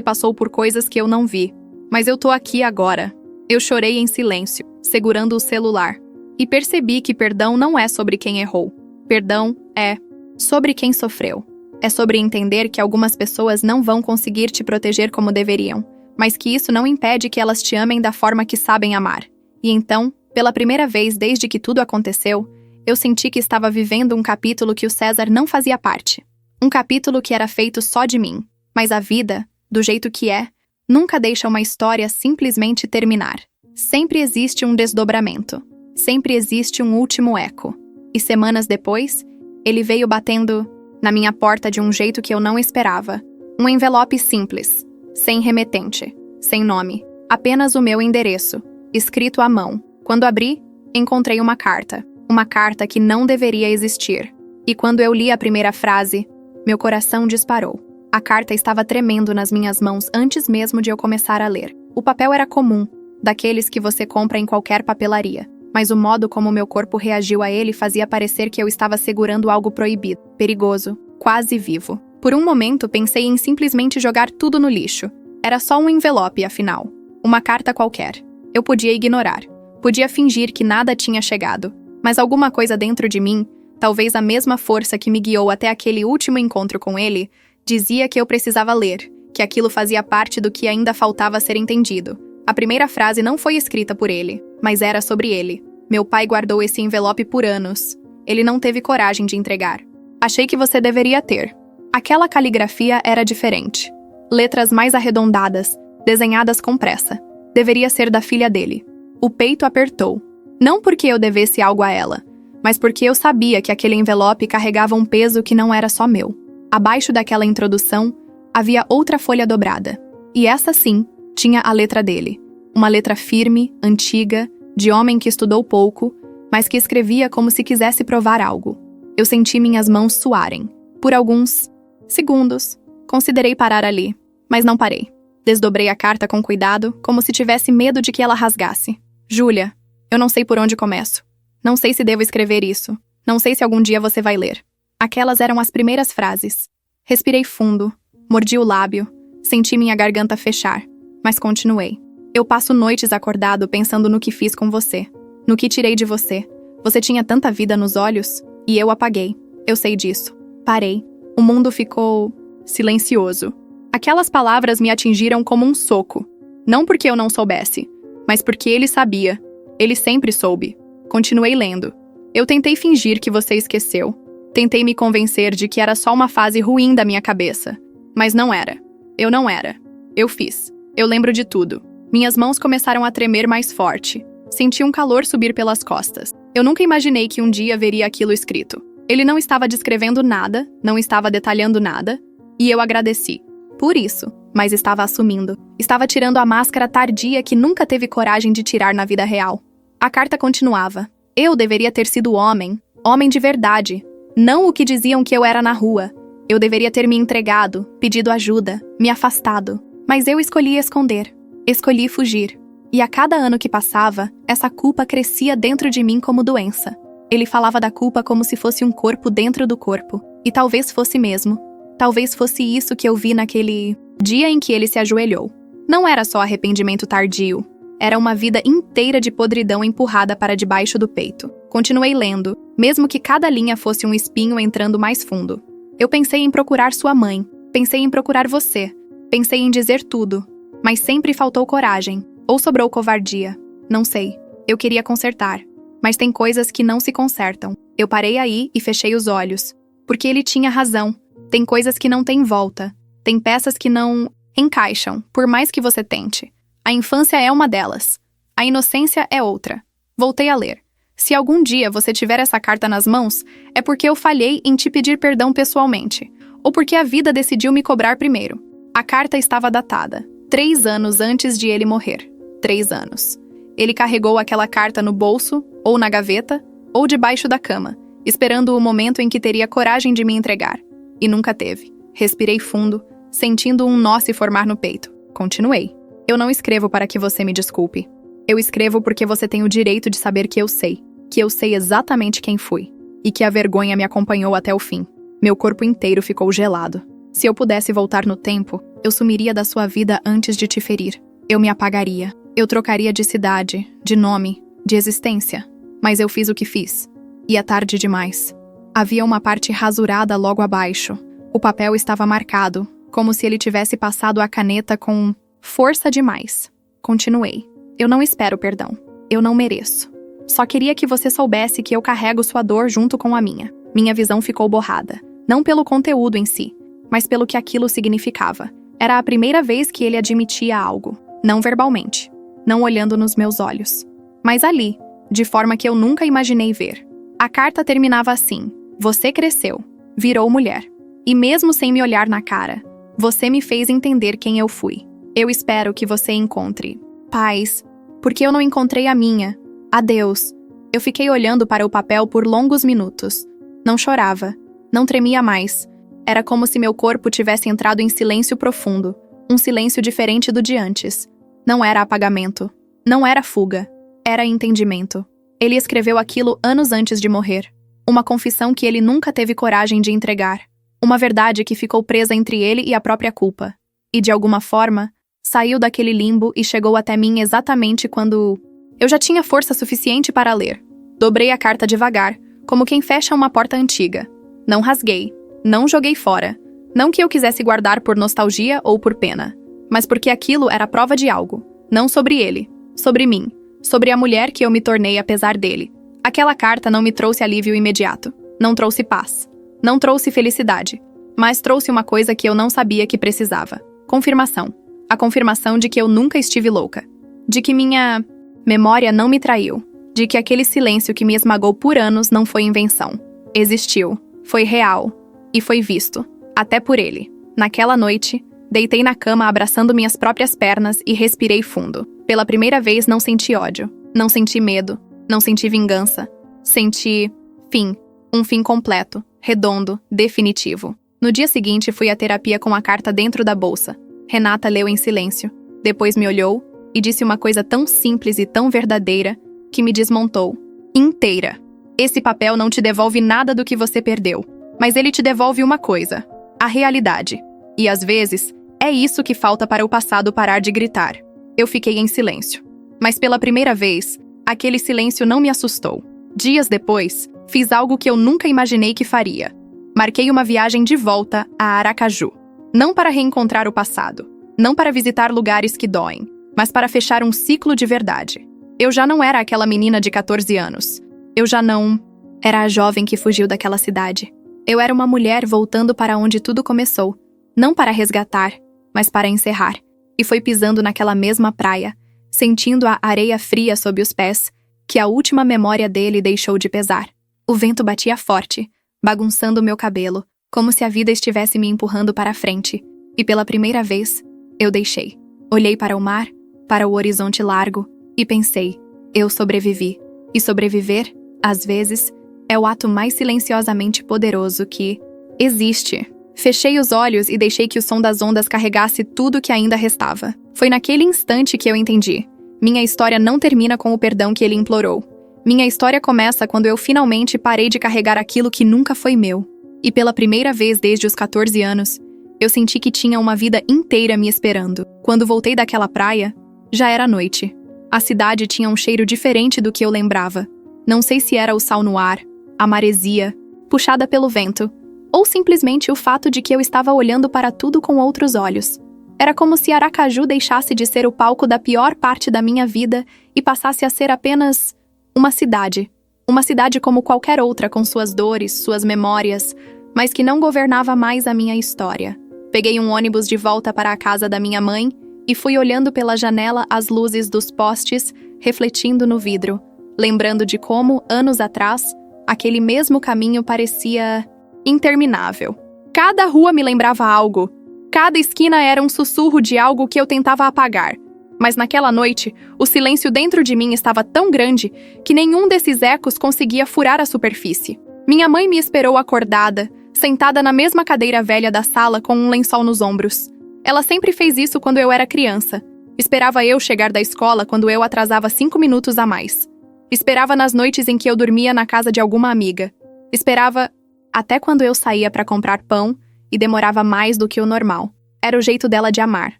passou por coisas que eu não vi, mas eu tô aqui agora. Eu chorei em silêncio, segurando o celular, e percebi que perdão não é sobre quem errou. Perdão é sobre quem sofreu. É sobre entender que algumas pessoas não vão conseguir te proteger como deveriam, mas que isso não impede que elas te amem da forma que sabem amar. E então, pela primeira vez desde que tudo aconteceu, eu senti que estava vivendo um capítulo que o César não fazia parte. Um capítulo que era feito só de mim. Mas a vida, do jeito que é, nunca deixa uma história simplesmente terminar. Sempre existe um desdobramento. Sempre existe um último eco. E semanas depois, ele veio batendo na minha porta de um jeito que eu não esperava. Um envelope simples, sem remetente, sem nome, apenas o meu endereço, escrito à mão. Quando abri, encontrei uma carta que não deveria existir. E quando eu li a primeira frase, meu coração disparou. A carta estava tremendo nas minhas mãos antes mesmo de eu começar a ler. O papel era comum, daqueles que você compra em qualquer papelaria. Mas o modo como meu corpo reagiu a ele fazia parecer que eu estava segurando algo proibido, perigoso, quase vivo. Por um momento pensei em simplesmente jogar tudo no lixo. Era só um envelope, afinal. Uma carta qualquer. Eu podia ignorar. Podia fingir que nada tinha chegado. Mas alguma coisa dentro de mim, talvez a mesma força que me guiou até aquele último encontro com ele, dizia que eu precisava ler, que aquilo fazia parte do que ainda faltava ser entendido. A primeira frase não foi escrita por ele, mas era sobre ele. Meu pai guardou esse envelope por anos. Ele não teve coragem de entregar. Achei que você deveria ter. Aquela caligrafia era diferente. Letras mais arredondadas, desenhadas com pressa. Deveria ser da filha dele. O peito apertou. Não porque eu devesse algo a ela, mas porque eu sabia que aquele envelope carregava um peso que não era só meu. Abaixo daquela introdução, havia outra folha dobrada. E essa sim, tinha a letra dele. Uma letra firme, antiga, de homem que estudou pouco, mas que escrevia como se quisesse provar algo. Eu senti minhas mãos suarem. Por alguns segundos, considerei parar ali, mas não parei. Desdobrei a carta com cuidado, como se tivesse medo de que ela rasgasse. Júlia, eu não sei por onde começo. Não sei se devo escrever isso. Não sei se algum dia você vai ler. Aquelas eram as primeiras frases. Respirei fundo, mordi o lábio, senti minha garganta fechar, mas continuei. Eu passo noites acordado pensando no que fiz com você, no que tirei de você. Você tinha tanta vida nos olhos, e eu apaguei. Eu sei disso. Parei. O mundo ficou silencioso. Aquelas palavras me atingiram como um soco. Não porque eu não soubesse, mas porque ele sabia. Ele sempre soube. Continuei lendo. Eu tentei fingir que você esqueceu. Tentei me convencer de que era só uma fase ruim da minha cabeça. Mas não era. Eu não era. Eu fiz. Eu lembro de tudo. Minhas mãos começaram a tremer mais forte. Senti um calor subir pelas costas. Eu nunca imaginei que um dia veria aquilo escrito. Ele não estava descrevendo nada, não estava detalhando nada, e eu agradeci. Por isso, mas estava assumindo. Estava tirando a máscara tardia que nunca teve coragem de tirar na vida real. A carta continuava. Eu deveria ter sido homem de verdade. Não o que diziam que eu era na rua. Eu deveria ter me entregado, pedido ajuda, me afastado. Mas eu escolhi esconder. Escolhi fugir. E a cada ano que passava, essa culpa crescia dentro de mim como doença. Ele falava da culpa como se fosse um corpo dentro do corpo. E talvez fosse mesmo. Talvez fosse isso que eu vi naquele dia em que ele se ajoelhou. Não era só arrependimento tardio. Era uma vida inteira de podridão empurrada para debaixo do peito. Continuei lendo, mesmo que cada linha fosse um espinho entrando mais fundo. Eu pensei em procurar sua mãe. Pensei em procurar você. Pensei em dizer tudo. Mas sempre faltou coragem. Ou sobrou covardia. Não sei. Eu queria consertar. Mas tem coisas que não se consertam. Eu parei aí e fechei os olhos. Porque ele tinha razão. Tem coisas que não têm volta. Tem peças que não encaixam, por mais que você tente. A infância é uma delas. A inocência é outra. Voltei a ler. Se algum dia você tiver essa carta nas mãos, é porque eu falhei em te pedir perdão pessoalmente. Ou porque a vida decidiu me cobrar primeiro. A carta estava datada. 3 anos antes de ele morrer. 3 anos. Ele carregou aquela carta no bolso, ou na gaveta, ou debaixo da cama, esperando o momento em que teria coragem de me entregar. E nunca teve. Respirei fundo, sentindo um nó se formar no peito. Continuei. Eu não escrevo para que você me desculpe. Eu escrevo porque você tem o direito de saber que eu sei exatamente quem fui, e que a vergonha me acompanhou até o fim. Meu corpo inteiro ficou gelado. Se eu pudesse voltar no tempo, eu sumiria da sua vida antes de te ferir. Eu me apagaria. Eu trocaria de cidade, de nome, de existência. Mas eu fiz o que fiz. E é tarde demais. Havia uma parte rasurada logo abaixo. O papel estava marcado, como se ele tivesse passado a caneta com força demais. Continuei. Eu não espero perdão. Eu não mereço. Só queria que você soubesse que eu carrego sua dor junto com a minha. Minha visão ficou borrada. Não pelo conteúdo em si, mas pelo que aquilo significava. Era a primeira vez que ele admitia algo. Não verbalmente. Não olhando nos meus olhos. Mas ali, de forma que eu nunca imaginei ver. A carta terminava assim: você cresceu, virou mulher. E mesmo sem me olhar na cara, você me fez entender quem eu fui. Eu espero que você encontre paz, porque eu não encontrei a minha. Adeus. Eu fiquei olhando para o papel por longos minutos. Não chorava, não tremia mais. Era como se meu corpo tivesse entrado em silêncio profundo, um silêncio diferente do de antes. Não era apagamento, não era fuga, era entendimento. Ele escreveu aquilo anos antes de morrer. Uma confissão que ele nunca teve coragem de entregar. Uma verdade que ficou presa entre ele e a própria culpa. E, de alguma forma, saiu daquele limbo e chegou até mim exatamente quando eu já tinha força suficiente para ler. Dobrei a carta devagar, como quem fecha uma porta antiga. Não rasguei, não joguei fora. Não que eu quisesse guardar por nostalgia ou por pena, mas porque aquilo era prova de algo. Não sobre ele, sobre mim, sobre a mulher que eu me tornei apesar dele. Aquela carta não me trouxe alívio imediato, não trouxe paz, não trouxe felicidade, mas trouxe uma coisa que eu não sabia que precisava. Confirmação. A confirmação de que eu nunca estive louca. De que minha memória não me traiu. De que aquele silêncio que me esmagou por anos não foi invenção. Existiu, foi real e foi visto, até por ele. Naquela noite, deitei na cama abraçando minhas próprias pernas e respirei fundo. Pela primeira vez não senti ódio, não senti medo, não senti vingança. Senti fim, um fim completo, redondo, definitivo. No dia seguinte fui à terapia com a carta dentro da bolsa. Renata leu em silêncio, depois me olhou e disse uma coisa tão simples e tão verdadeira que me desmontou. Inteira. Esse papel não te devolve nada do que você perdeu, mas ele te devolve uma coisa: a realidade. E às vezes, é isso que falta para o passado parar de gritar. Eu fiquei em silêncio. Mas pela primeira vez, aquele silêncio não me assustou. Dias depois, fiz algo que eu nunca imaginei que faria. Marquei uma viagem de volta a Aracaju. Não para reencontrar o passado, não para visitar lugares que doem, mas para fechar um ciclo de verdade. Eu já não era aquela menina de 14 anos. Eu já não era a jovem que fugiu daquela cidade. Eu era uma mulher voltando para onde tudo começou. Não para resgatar, mas para encerrar. E foi pisando naquela mesma praia, sentindo a areia fria sob os pés, que a última memória dele deixou de pesar. O vento batia forte, bagunçando meu cabelo, como se a vida estivesse me empurrando para a frente. E pela primeira vez, eu deixei. Olhei para o mar, para o horizonte largo, e pensei: eu sobrevivi. E sobreviver, às vezes, é o ato mais silenciosamente poderoso que existe. Fechei os olhos e deixei que o som das ondas carregasse tudo que ainda restava. Foi naquele instante que eu entendi. Minha história não termina com o perdão que ele implorou. Minha história começa quando eu finalmente parei de carregar aquilo que nunca foi meu. E pela primeira vez desde os 14 anos, eu senti que tinha uma vida inteira me esperando. Quando voltei daquela praia, já era noite. A cidade tinha um cheiro diferente do que eu lembrava. Não sei se era o sal no ar, a maresia, puxada pelo vento, ou simplesmente o fato de que eu estava olhando para tudo com outros olhos. Era como se Aracaju deixasse de ser o palco da pior parte da minha vida e passasse a ser apenas uma cidade. Uma cidade como qualquer outra, com suas dores, suas memórias, mas que não governava mais a minha história. Peguei um ônibus de volta para a casa da minha mãe e fui olhando pela janela as luzes dos postes refletindo no vidro, lembrando de como, anos atrás, aquele mesmo caminho parecia interminável. Cada rua me lembrava algo. Cada esquina era um sussurro de algo que eu tentava apagar. Mas naquela noite, o silêncio dentro de mim estava tão grande que nenhum desses ecos conseguia furar a superfície. Minha mãe me esperou acordada, sentada na mesma cadeira velha da sala com um lençol nos ombros. Ela sempre fez isso quando eu era criança. Esperava eu chegar da escola quando eu atrasava 5 minutos a mais. Esperava nas noites em que eu dormia na casa de alguma amiga. Esperava até quando eu saía para comprar pão e demorava mais do que o normal. Era o jeito dela de amar.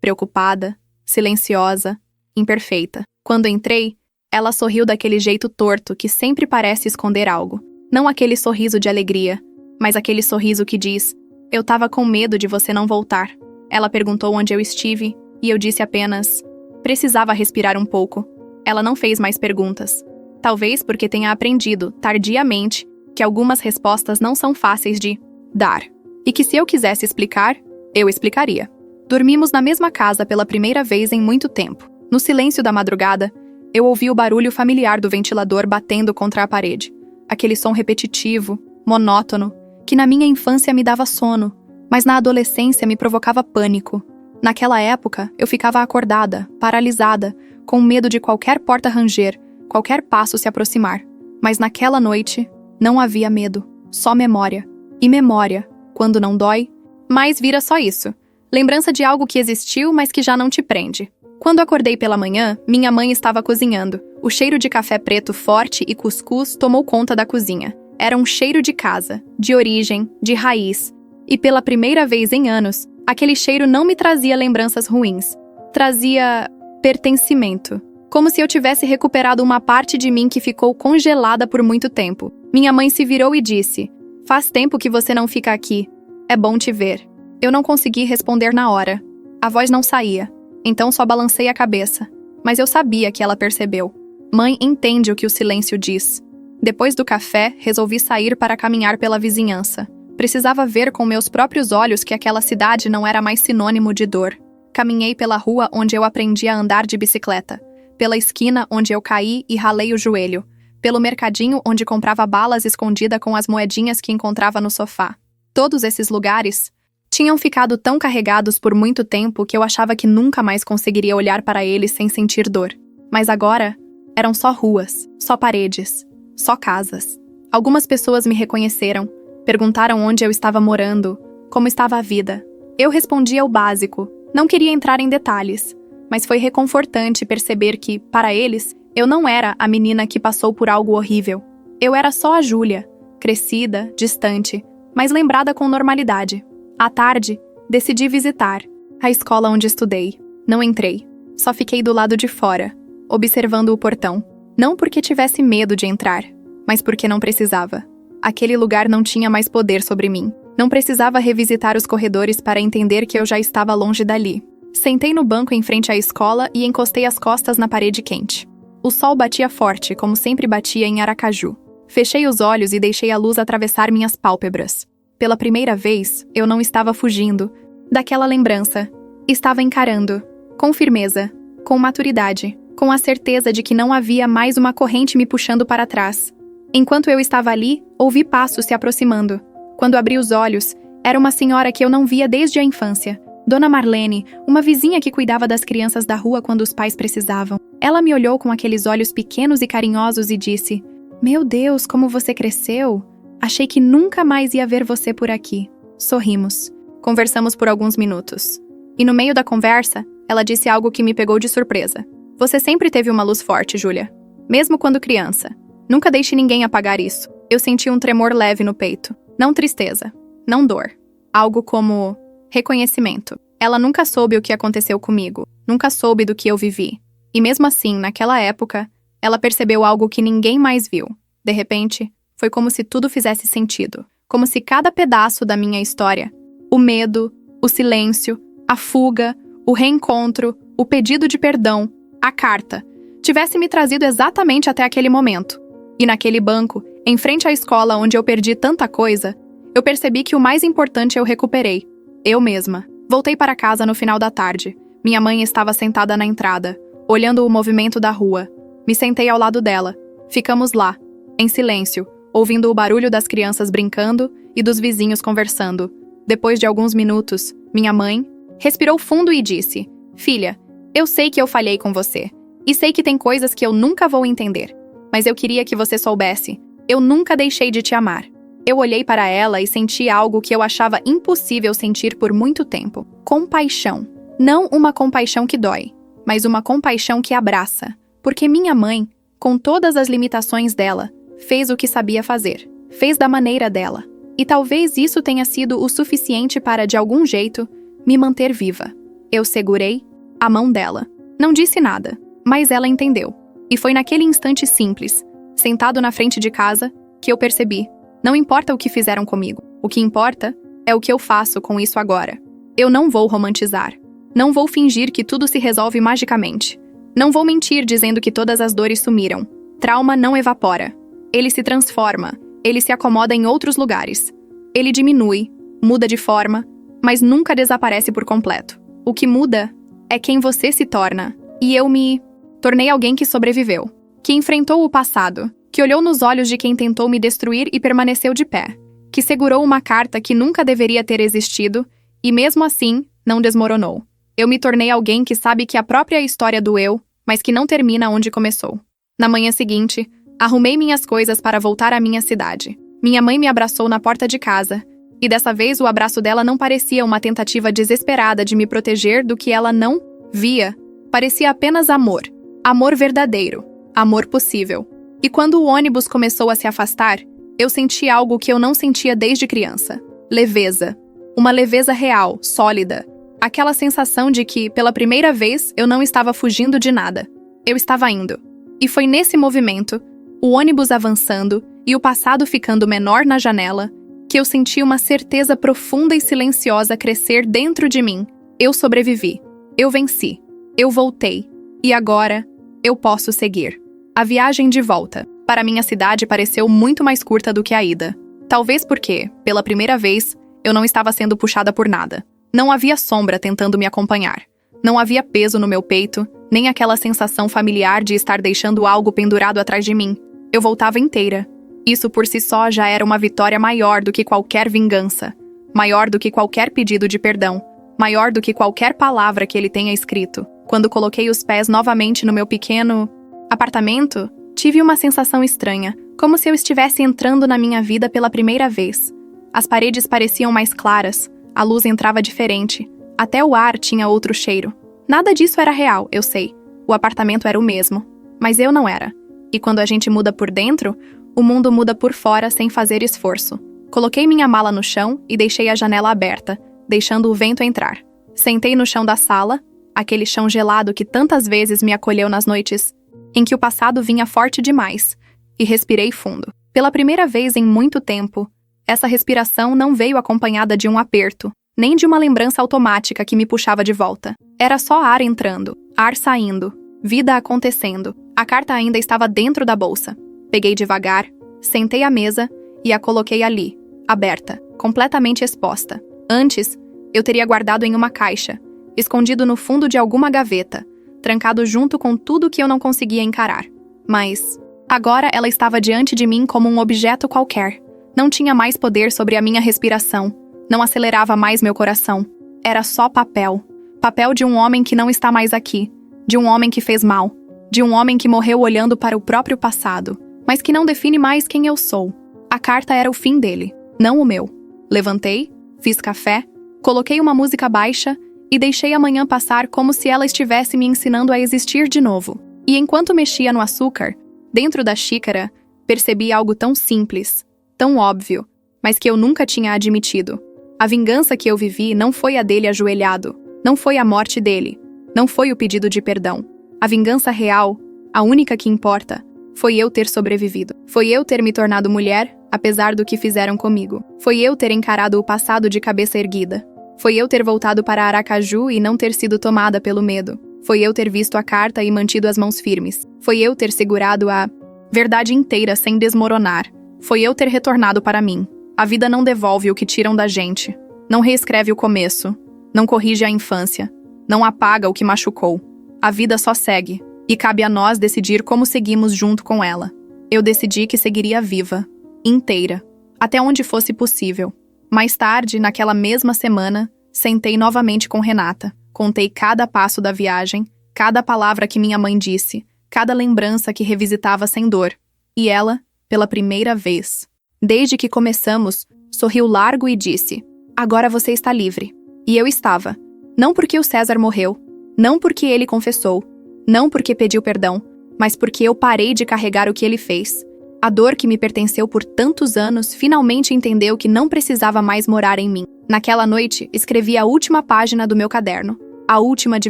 Preocupada, silenciosa, imperfeita. Quando entrei, ela sorriu daquele jeito torto que sempre parece esconder algo. Não aquele sorriso de alegria, mas aquele sorriso que diz: "Eu tava com medo de você não voltar." Ela perguntou onde eu estive e eu disse apenas: "Precisava respirar um pouco." Ela não fez mais perguntas. Talvez porque tenha aprendido, tardiamente, que algumas respostas não são fáceis de dar. E que se eu quisesse explicar, eu explicaria. Dormimos na mesma casa pela primeira vez em muito tempo. No silêncio da madrugada, eu ouvi o barulho familiar do ventilador batendo contra a parede. Aquele som repetitivo, monótono, que na minha infância me dava sono, mas na adolescência me provocava pânico. Naquela época, eu ficava acordada, paralisada, com medo de qualquer porta ranger, qualquer passo se aproximar. Mas naquela noite, não havia medo, só memória. E memória, quando não dói, mais vira só isso. Lembrança de algo que existiu, mas que já não te prende. Quando acordei pela manhã, minha mãe estava cozinhando. O cheiro de café preto forte e cuscuz tomou conta da cozinha. Era um cheiro de casa, de origem, de raiz. E pela primeira vez em anos, aquele cheiro não me trazia lembranças ruins. Trazia pertencimento. Como se eu tivesse recuperado uma parte de mim que ficou congelada por muito tempo. Minha mãe se virou e disse: "Faz tempo que você não fica aqui. É bom te ver." Eu não consegui responder na hora. A voz não saía. Então só balancei a cabeça. Mas eu sabia que ela percebeu. Mãe entende o que o silêncio diz. Depois do café, resolvi sair para caminhar pela vizinhança. Precisava ver com meus próprios olhos que aquela cidade não era mais sinônimo de dor. Caminhei pela rua onde eu aprendi a andar de bicicleta. Pela esquina onde eu caí e ralei o joelho. Pelo mercadinho onde comprava balas escondida com as moedinhas que encontrava no sofá. Todos esses lugares tinham ficado tão carregados por muito tempo que eu achava que nunca mais conseguiria olhar para eles sem sentir dor. Mas agora, eram só ruas, só paredes, só casas. Algumas pessoas me reconheceram, perguntaram onde eu estava morando, como estava a vida. Eu respondia o básico, não queria entrar em detalhes, mas foi reconfortante perceber que, para eles, eu não era a menina que passou por algo horrível. Eu era só a Júlia, crescida, distante, mas lembrada com normalidade. À tarde, decidi visitar a escola onde estudei. Não entrei, só fiquei do lado de fora, observando o portão. Não porque tivesse medo de entrar, mas porque não precisava. Aquele lugar não tinha mais poder sobre mim. Não precisava revisitar os corredores para entender que eu já estava longe dali. Sentei no banco em frente à escola e encostei as costas na parede quente. O sol batia forte, como sempre batia em Aracaju. Fechei os olhos e deixei a luz atravessar minhas pálpebras. Pela primeira vez, eu não estava fugindo daquela lembrança. Estava encarando, com firmeza, com maturidade, com a certeza de que não havia mais uma corrente me puxando para trás. Enquanto eu estava ali, ouvi passos se aproximando. Quando abri os olhos, era uma senhora que eu não via desde a infância. Dona Marlene, uma vizinha que cuidava das crianças da rua quando os pais precisavam. Ela me olhou com aqueles olhos pequenos e carinhosos e disse: "Meu Deus, como você cresceu! Achei que nunca mais ia ver você por aqui." Sorrimos. Conversamos por alguns minutos. E no meio da conversa, ela disse algo que me pegou de surpresa. "Você sempre teve uma luz forte, Júlia. Mesmo quando criança. Nunca deixe ninguém apagar isso." Eu senti um tremor leve no peito. Não tristeza. Não dor. Algo como reconhecimento. Ela nunca soube o que aconteceu comigo. Nunca soube do que eu vivi. E mesmo assim, naquela época, ela percebeu algo que ninguém mais viu. De repente, foi como se tudo fizesse sentido. Como se cada pedaço da minha história, o medo, o silêncio, a fuga, o reencontro, o pedido de perdão, a carta, tivesse me trazido exatamente até aquele momento. E naquele banco, em frente à escola onde eu perdi tanta coisa, eu percebi que o mais importante eu recuperei. Eu mesma. Voltei para casa no final da tarde. Minha mãe estava sentada na entrada, olhando o movimento da rua. Me sentei ao lado dela. Ficamos lá, em silêncio, ouvindo o barulho das crianças brincando e dos vizinhos conversando. Depois de alguns minutos, minha mãe respirou fundo e disse: "Filha, eu sei que eu falhei com você. E sei que tem coisas que eu nunca vou entender. Mas eu queria que você soubesse. Eu nunca deixei de te amar." Eu olhei para ela e senti algo que eu achava impossível sentir por muito tempo. Compaixão. Não uma compaixão que dói, mas uma compaixão que abraça, porque minha mãe, com todas as limitações dela, fez o que sabia fazer, fez da maneira dela. E talvez isso tenha sido o suficiente para, de algum jeito, me manter viva. Eu segurei a mão dela. Não disse nada, mas ela entendeu. E foi naquele instante simples, sentado na frente de casa, que eu percebi: não importa o que fizeram comigo, o que importa é o que eu faço com isso agora. Eu não vou romantizar. Não vou fingir que tudo se resolve magicamente. Não vou mentir dizendo que todas as dores sumiram. Trauma não evapora. Ele se transforma, ele se acomoda em outros lugares. Ele diminui, muda de forma, mas nunca desaparece por completo. O que muda é quem você se torna. E eu me tornei alguém que sobreviveu, que enfrentou o passado, que olhou nos olhos de quem tentou me destruir e permaneceu de pé, que segurou uma carta que nunca deveria ter existido e, mesmo assim, não desmoronou. Eu me tornei alguém que sabe que a própria história doeu, mas que não termina onde começou. Na manhã seguinte, arrumei minhas coisas para voltar à minha cidade. Minha mãe me abraçou na porta de casa, e dessa vez o abraço dela não parecia uma tentativa desesperada de me proteger do que ela não via. Parecia apenas amor. Amor verdadeiro. Amor possível. E quando o ônibus começou a se afastar, eu senti algo que eu não sentia desde criança. Leveza. Uma leveza real, sólida. Aquela sensação de que, pela primeira vez, eu não estava fugindo de nada. Eu estava indo. E foi nesse movimento, o ônibus avançando e o passado ficando menor na janela, que eu senti uma certeza profunda e silenciosa crescer dentro de mim. Eu sobrevivi. Eu venci. Eu voltei. E agora, eu posso seguir. A viagem de volta para minha cidade pareceu muito mais curta do que a ida. Talvez porque, pela primeira vez, eu não estava sendo puxada por nada. Não havia sombra tentando me acompanhar. Não havia peso no meu peito, nem aquela sensação familiar de estar deixando algo pendurado atrás de mim. Eu voltava inteira. Isso por si só já era uma vitória maior do que qualquer vingança. Maior do que qualquer pedido de perdão. Maior do que qualquer palavra que ele tenha escrito. Quando coloquei os pés novamente no meu pequeno apartamento, tive uma sensação estranha, como se eu estivesse entrando na minha vida pela primeira vez. As paredes pareciam mais claras, a luz entrava diferente, até o ar tinha outro cheiro. Nada disso era real, eu sei. O apartamento era o mesmo, mas eu não era. E quando a gente muda por dentro, o mundo muda por fora sem fazer esforço. Coloquei minha mala no chão e deixei a janela aberta, deixando o vento entrar. Sentei no chão da sala, aquele chão gelado que tantas vezes me acolheu nas noites em que o passado vinha forte demais, e respirei fundo. Pela primeira vez em muito tempo, essa respiração não veio acompanhada de um aperto, nem de uma lembrança automática que me puxava de volta. Era só ar entrando, ar saindo, vida acontecendo. A carta ainda estava dentro da bolsa. Peguei devagar, sentei à mesa e a coloquei ali, aberta, completamente exposta. Antes, eu teria guardado em uma caixa, escondido no fundo de alguma gaveta, trancado junto com tudo que eu não conseguia encarar. Mas agora ela estava diante de mim como um objeto qualquer. Não tinha mais poder sobre a minha respiração. Não acelerava mais meu coração. Era só papel. Papel de um homem que não está mais aqui. De um homem que fez mal. De um homem que morreu olhando para o próprio passado, mas que não define mais quem eu sou. A carta era o fim dele, não o meu. Levantei, fiz café, coloquei uma música baixa e deixei a manhã passar como se ela estivesse me ensinando a existir de novo. E enquanto mexia no açúcar, dentro da xícara, percebi algo tão simples, tão óbvio, mas que eu nunca tinha admitido. A vingança que eu vivi não foi a dele ajoelhado, não foi a morte dele, não foi o pedido de perdão. A vingança real, a única que importa, foi eu ter sobrevivido. Foi eu ter me tornado mulher, apesar do que fizeram comigo. Foi eu ter encarado o passado de cabeça erguida. Foi eu ter voltado para Aracaju e não ter sido tomada pelo medo. Foi eu ter visto a carta e mantido as mãos firmes. Foi eu ter segurado a verdade inteira sem desmoronar. Foi eu ter retornado para mim. A vida não devolve o que tiram da gente. Não reescreve o começo. Não corrige a infância. Não apaga o que machucou. A vida só segue. E cabe a nós decidir como seguimos junto com ela. Eu decidi que seguiria viva. Inteira. Até onde fosse possível. Mais tarde, naquela mesma semana, sentei novamente com Renata. Contei cada passo da viagem, cada palavra que minha mãe disse, cada lembrança que revisitava sem dor. E ela, pela primeira vez, desde que começamos, sorriu largo e disse: "Agora você está livre." E eu estava. Não porque o César morreu, Não porque ele confessou, não porque pediu perdão, mas porque eu parei de carregar o que ele fez. A dor que me pertenceu por tantos anos finalmente entendeu que não precisava mais morar em mim. Naquela noite, escrevi a última página do meu caderno. A última de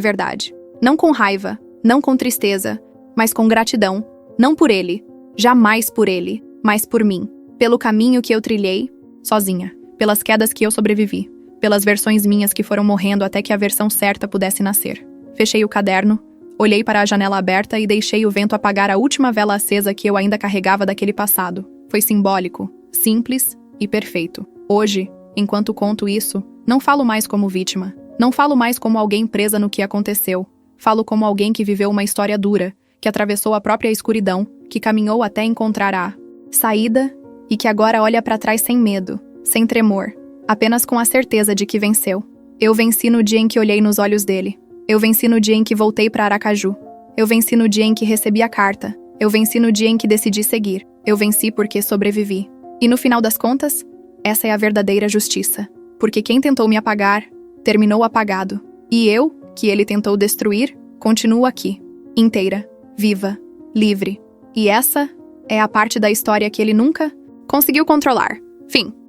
verdade. Não com raiva, não com tristeza, mas com gratidão. Não por ele, jamais por ele, mas por mim. Pelo caminho que eu trilhei, sozinha. Pelas quedas que eu sobrevivi. Pelas versões minhas que foram morrendo até que a versão certa pudesse nascer. Fechei o caderno, olhei para a janela aberta e deixei o vento apagar a última vela acesa que eu ainda carregava daquele passado. Foi simbólico, simples e perfeito. Hoje, enquanto conto isso, não falo mais como vítima. Não falo mais como alguém presa no que aconteceu. Falo como alguém que viveu uma história dura, que atravessou a própria escuridão, que caminhou até encontrar a saída e que agora olha para trás sem medo, sem tremor, apenas com a certeza de que venceu. Eu venci no dia em que olhei nos olhos dele. Eu venci no dia em que voltei para Aracaju. Eu venci no dia em que recebi a carta. Eu venci no dia em que decidi seguir. Eu venci porque sobrevivi. E no final das contas, essa é a verdadeira justiça. Porque quem tentou me apagar, terminou apagado. E eu, que ele tentou destruir, continuo aqui, inteira, viva, livre. E essa é a parte da história que ele nunca conseguiu controlar. Fim.